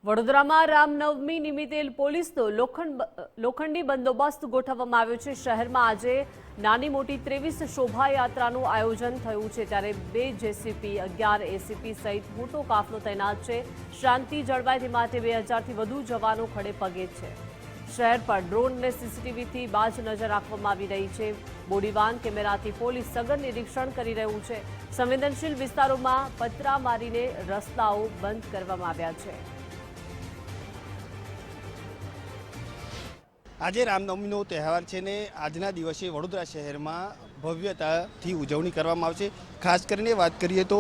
વડોદરામાં રામનવમી નિમિત્તે પોલીસનો લોખંડી બંદોબસ્ત ગોઠવવામાં આવ્યો છે। શહેરમાં આજે નાની મોટી 23 શોભાયાત્રાનું આયોજન થયું છે, ત્યારે 2 જેસીપી, 11 એસીપી સહિત મોટો કાફલો તૈનાત છે। શાંતિ જળવાય તે માટે 2000થી વધુ જવાનો ખડે પગે છે। શહેર પર ડ્રોન અને સીસીટીવીથી બાજ નજર રાખવામાં આવી રહી છે। બોડીવાન કેમેરાથી પોલીસ સઘન નિરીક્ષણ કરી રહ્યું છે। સંવેદનશીલ વિસ્તારોમાં પતરા મારીને રસ્તાઓ બંધ કરવામાં આવ્યા છે। આજે રામનવમીનો તહેવાર છે ને આજના દિવસે વડોદરા શહેરમાં ભવ્યતાથી ઉજવણી કરવામાં આવશે। ખાસ કરીને વાત કરીએ તો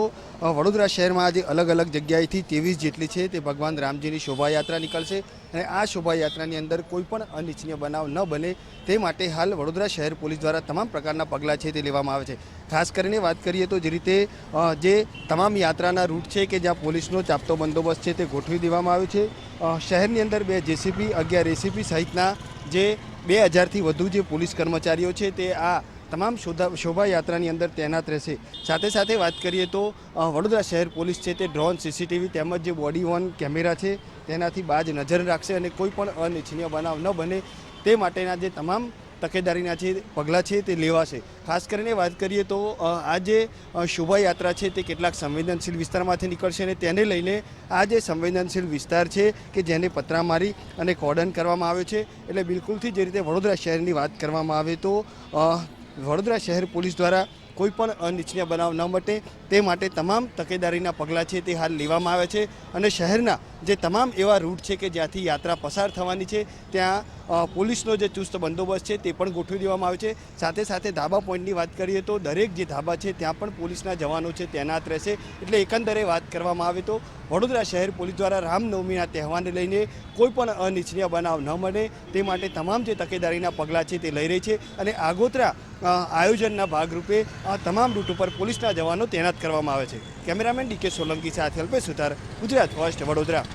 વડોદરા શહેરમાં આજે અલગ અલગ જગ્યાએથી 23 જેટલી છે તે ભગવાન રામજીની શોભાયાત્રા નીકળશે અને આ શોભાયાત્રાની અંદર કોઈ પણ અનિચ્છનીય બનાવ ન બને તે માટે હાલ વડોદરા શહેર પોલીસ દ્વારા તમામ પ્રકારના પગલાં છે તે લેવામાં આવે છે। ખાસ કરીને વાત કરીએ તો જે રીતે જે તમામ યાત્રાના રૂટ છે કે જ્યાં પોલીસનો ચાપતો બંદોબસ્ત છે તે ગોઠવી દેવામાં આવ્યો છે। શહેરની અંદર 2 જેસીપી, 11 એસીપી સહિતના જે 2000થી વધુ જે પોલીસ કર્મચારીઓ છે તે આ તમામ શોભાયાત્રાની અંદર તૈનાત રહેશે। સાથે સાથે વાત કરીએ તો વડોદરા શહેર પોલીસ છે તે ડ્રોન, સીસીટીવી તેમજ જે બોડી વોર્ન કેમેરા છે તેનાથી બાજ નજર રાખશે અને કોઈ પણ અનિચ્છનીય બનાવ ન બને તે માટેના જે તમામ તકેદારીના જે પગલાં છે તે લેવાશે। ખાસ કરીને વાત કરીએ તો આ જે શોભાયાત્રા છે તે કેટલાક સંવેદનશીલ વિસ્તારમાંથી નીકળશે અને તેને લઈને આ જે સંવેદનશીલ વિસ્તાર છે કે જેને પતરા મારી અને કોર્ડન કરવામાં આવ્યો છે। એટલે બિલકુલથી જે રીતે વડોદરા શહેરની વાત કરવામાં આવે તો વડોદરા શહેર પોલીસ દ્વારા કોઈ પણ અનિચ્છનીય બનાવ ન મટે તે માટે તમામ તકેદારીના પગલાં છે તે હાલ લેવામાં આવે છે અને શહેરના જે તમામ એવા રૂટ છે કે જ્યાંથી યાત્રા પસાર થવાની છે ત્યાં પોલીસનો જે ચુસ્ત બંદોબસ્ત છે તે પણ ગોઠવી દેવામાં આવે છે। સાથે સાથે ધાબા પોઈન્ટની વાત કરીએ તો દરેક જે ધાબા છે ત્યાં પણ પોલીસના જવાનો છે તૈનાત રહેશે। એટલે એકંદરે વાત કરવામાં આવે તો વડોદરા શહેર પોલીસ દ્વારા રામનવમીના તહેવારને લઈને કોઈ પણ અનિચ્છનીય બનાવ ન બને તે માટે તમામ જે તકેદારીના પગલાં છે તે લઈ રહી છે અને આગોતરા આયોજનના ભાગરૂપે તમામ રૂટ ઉપર પોલીસના જવાનો તૈનાત કરવામાં આવે છે। કેમેરામેન ડીકે સોલંકી સાથે અલ્પેશ સુથાર, ગુજરાત ફર્સ્ટ, વડોદરા।